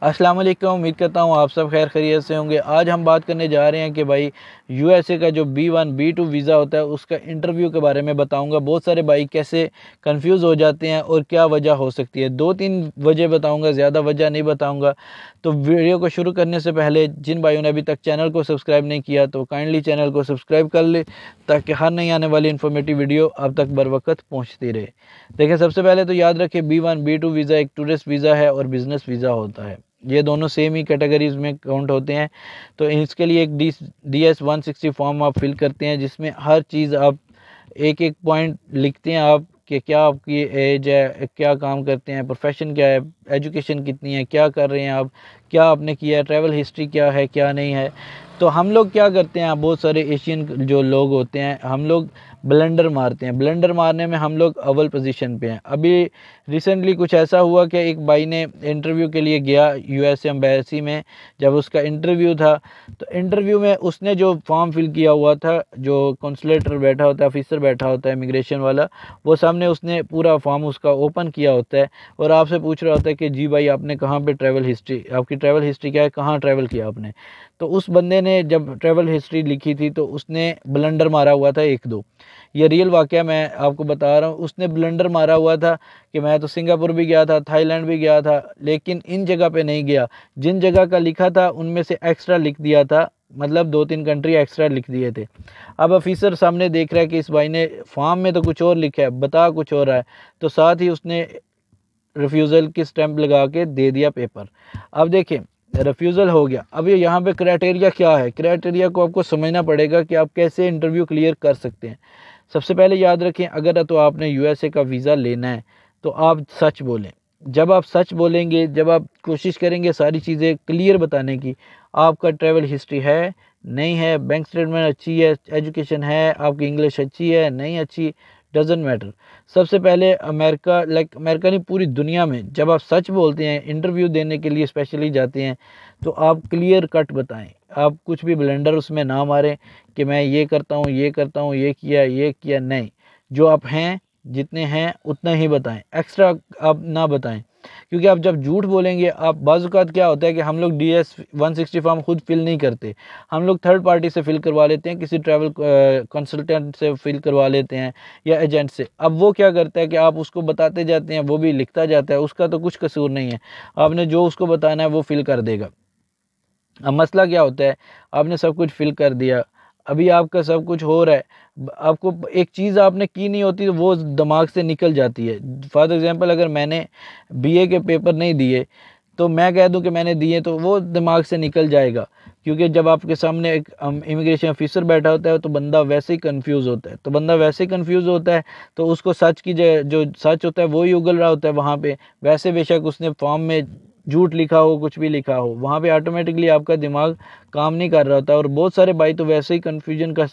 अस्सलाम वालेकुम। उम्मीद करता हूँ आप सब खैर खैरियत से होंगे। आज हम बात करने जा रहे हैं कि भाई यूएसए का जो B1 B2 वीज़ा होता है उसका इंटरव्यू के बारे में बताऊंगा। बहुत सारे भाई कैसे कंफ्यूज हो जाते हैं और क्या वजह हो सकती है। 2-3 वजह बताऊंगा, ज़्यादा वजह नहीं बताऊंगा। तो वीडियो को शुरू करने से पहले जिन भाइयों ने अभी तक चैनल को सब्सक्राइब नहीं किया तो काइंडली चैनल को सब्सक्राइब कर ले, ताकि हर नई आने वाली इन्फॉर्मेटिव वीडियो अब तक बर वक्त पहुँचती रहे। देखिए, सबसे पहले तो याद रखें B1 B2 वीज़ा एक टूरिस्ट वीज़ा है और बिज़नेस वीज़ा होता है। ये दोनों सेम ही कैटेगरीज में काउंट होते हैं। तो इसके लिए एक DS 160 फॉर्म आप फिल करते हैं, जिसमें हर चीज़ आप एक एक पॉइंट लिखते हैं आप कि क्या आपकी एज है, क्या काम करते हैं, प्रोफेशन क्या है, एजुकेशन कितनी है, क्या कर रहे हैं आप, क्या आपने किया है, ट्रैवल हिस्ट्री क्या है क्या नहीं है। तो हम लोग क्या करते हैं, बहुत सारे एशियन जो लोग होते हैं हम लोग ब्लेंडर मारते हैं। ब्लेंडर मारने में हम लोग अव्वल पोजीशन पे हैं। अभी रिसेंटली कुछ ऐसा हुआ कि एक भाई ने इंटरव्यू के लिए गया यूएस एम्बेसी में। जब उसका इंटरव्यू था तो इंटरव्यू में उसने जो फॉर्म फिल किया हुआ था, जो कंसुलेटर बैठा होता है, ऑफिसर बैठा होता है इमिग्रेशन वाला, वो सामने उसने पूरा फॉर्म उसका ओपन किया होता है और आपसे पूछ रहा होता है कि जी भाई आपने कहाँ पे ट्रैवल हिस्ट्री, आपकी ट्रैवल हिस्ट्री क्या है, कहाँ ट्रैवल किया आपने। तो उस बंदे ने जब ट्रैवल हिस्ट्री लिखी थी तो उसने ब्लंडर मारा हुआ था 1-2। ये रियल वाक़या मैं आपको बता रहा हूँ। उसने ब्लंडर मारा हुआ था कि मैं तो सिंगापुर भी गया था, थाईलैंड भी गया था, लेकिन इन जगह पे नहीं गया। जिन जगह का लिखा था उनमें से एक्स्ट्रा लिख दिया था, मतलब 2-3 कंट्री एक्स्ट्रा लिख दिए थे। अब ऑफिसर सामने देख रहा है कि इस भाई ने फॉर्म में तो कुछ और लिखा है, बता कुछ और रहा है, तो साथ ही उसने रिफ्यूज़ल की स्टैंप लगा के दे दिया पेपर। अब देखें, रिफ्यूज़ल हो गया। अब ये यहाँ पे क्राइटेरिया क्या है, क्राइटेरिया को आपको समझना पड़ेगा कि आप कैसे इंटरव्यू क्लियर कर सकते हैं। सबसे पहले याद रखें, अगर तो आपने यूएसए का वीज़ा लेना है तो आप सच बोलें। जब आप सच बोलेंगे, जब आप कोशिश करेंगे सारी चीज़ें क्लियर बताने की, आपका ट्रैवल हिस्ट्री है नहीं है, बैंक स्टेटमेंट अच्छी है, एजुकेशन है, आपकी इंग्लिश अच्छी है नहीं अच्छी, डजेंट मैटर। सबसे पहले अमेरिका अमेरिका नहीं, पूरी दुनिया में जब आप सच बोलते हैं, इंटरव्यू देने के लिए स्पेशली जाते हैं, तो आप क्लियर कट बताएं। आप कुछ भी ब्लेंडर उसमें ना मारें कि मैं ये करता हूँ, ये करता हूँ, ये किया नहीं। जो आप हैं, जितने हैं उतना ही बताएं, एक्स्ट्रा आप ना बताएं। क्योंकि आप जब झूठ बोलेंगे, आप बाज़-औक़ात क्या होता है कि हम लोग DS 160 फॉर्म खुद फिल नहीं करते, हम लोग थर्ड पार्टी से फिल करवा लेते हैं, किसी ट्रैवल कंसल्टेंट से फिल करवा लेते हैं या एजेंट से। अब वो क्या करता है कि आप उसको बताते जाते हैं, वो भी लिखता जाता है, उसका तो कुछ कसूर नहीं है, आपने जो उसको बताना है वो फिल कर देगा। अब मसला क्या होता है, आपने सब कुछ फिल कर दिया, अभी आपका सब कुछ हो रहा है, आपको एक चीज़ आपने की नहीं होती तो वो दिमाग से निकल जाती है। फॉर एग्जांपल, अगर मैंने BA के पेपर नहीं दिए तो मैं कह दूं कि मैंने दिए, तो वो दिमाग से निकल जाएगा। क्योंकि जब आपके सामने एक इमिग्रेशन ऑफिसर बैठा होता है तो बंदा वैसे ही कंफ्यूज होता है, तो उसको सच की जो सच होता है वो ही उगल रहा होता है वहाँ पे। वैसे बेशक उसने फॉर्म में झूठ लिखा हो, कुछ भी लिखा हो, वहाँ पे ऑटोमेटिकली आपका दिमाग काम नहीं कर रहा होता। और बहुत सारे भाई तो वैसे ही कन्फ्यूजन का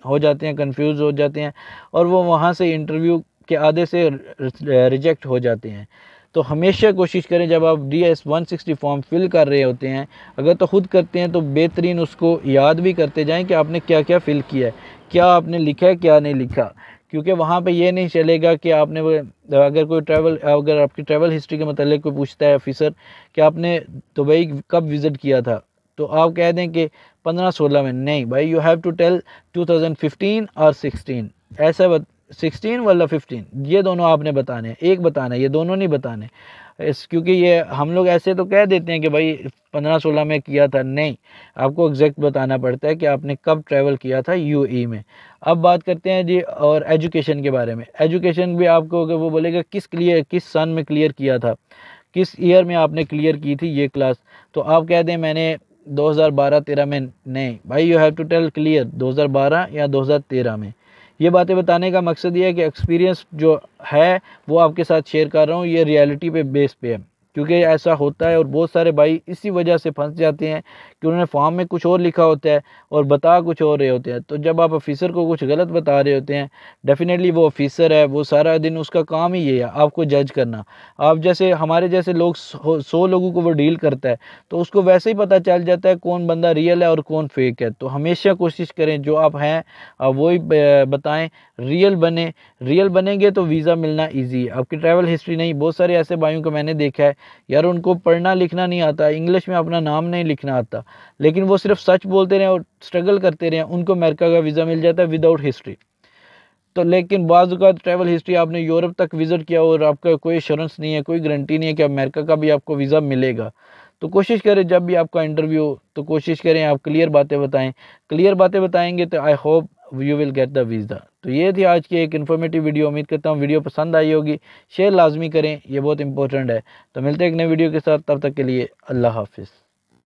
हो जाते हैं, कंफ्यूज हो जाते हैं, और वो वहाँ से इंटरव्यू के आधे से रिजेक्ट हो जाते हैं। तो हमेशा कोशिश करें, जब आप DS 160 फॉर्म फिल कर रहे होते हैं, अगर तो खुद करते हैं तो बेहतरीन उसको याद भी करते जाएं कि आपने क्या क्या फिल किया है, क्या आपने लिखा है, क्या नहीं लिखा। क्योंकि वहाँ पे ये नहीं चलेगा कि आपने अगर आपकी ट्रैवल हिस्ट्री के मतलब कोई पूछता है ऑफिसर कि आपने दुबई कब विज़िट किया था, तो आप कह दें कि 15-16 में। नहीं भाई, यू हैव टू टेल 2015 और 16, ऐसा 16 वाला 15, ये दोनों आपने बताने हैं, एक बताना है, ये दोनों नहीं बताने। क्योंकि ये हम लोग ऐसे तो कह देते हैं कि भाई 15-16 में किया था, नहीं, आपको एग्जैक्ट बताना पड़ता है कि आपने कब ट्रैवल किया था UAE में। अब बात करते हैं जी और एजुकेशन के बारे में। एजुकेशन भी आपको अगर वो बोलेगा किस सन में क्लियर किया था, किस ईयर में आपने क्लियर की थी ये क्लास, तो आप कह दें मैंने 2012-13 में। नहीं भाई, you have to tell clear 2012 या 2013 में। ये बातें बताने का मकसद ये है कि एक्सपीरियंस जो है वो आपके साथ शेयर कर रहा हूँ, ये रियलिटी पे बेस पे है। क्योंकि ऐसा होता है और बहुत सारे भाई इसी वजह से फंस जाते हैं कि उन्होंने फॉर्म में कुछ और लिखा होता है और बता कुछ और रहे होते हैं। तो जब आप ऑफिसर को कुछ गलत बता रहे होते हैं, डेफिनेटली वो ऑफिसर है, वो सारा दिन उसका काम ही ये है आपको जज करना। आप जैसे हमारे जैसे लोग 100 लोगों को वो डील करता है, तो उसको वैसे ही पता चल जाता है कौन बंदा रियल है और कौन फेक है। तो हमेशा कोशिश करें जो आप हैं आप वही बताएं, रियल बने। रियल बनेंगे तो वीज़ा मिलना ईजी है। आपकी ट्रैवल हिस्ट्री नहीं, बहुत सारे ऐसे भाइयों को मैंने देखा है यार उनको पढ़ना लिखना नहीं आता, इंग्लिश में अपना नाम नहीं लिखना आता, लेकिन वो सिर्फ सच बोलते रहे और स्ट्रगल करते रहे, उनको अमेरिका का वीज़ा मिल जाता है विदाउट हिस्ट्री। तो लेकिन बाज़ का ट्रैवल हिस्ट्री आपने यूरोप तक विज़िट किया और आपका कोई एश्योरेंस नहीं है, कोई गारंटी नहीं है कि अमेरिका का भी आपको वीज़ा मिलेगा। तो कोशिश करें जब भी आपका इंटरव्यू हो तो कोशिश करें आप क्लियर बातें बताएं। क्लियर बातें बताएंगे तो I hope you will get the visa. तो ये थी आज की एक इन्फॉर्मेटिव वीडियो। उम्मीद करता हूँ वीडियो पसंद आई होगी। शेयर लाजमी करें, ये बहुत इंपॉर्टेंट है। तो मिलते हैं एक नए वीडियो के साथ, तब तक के लिए अल्लाह हाफिज़।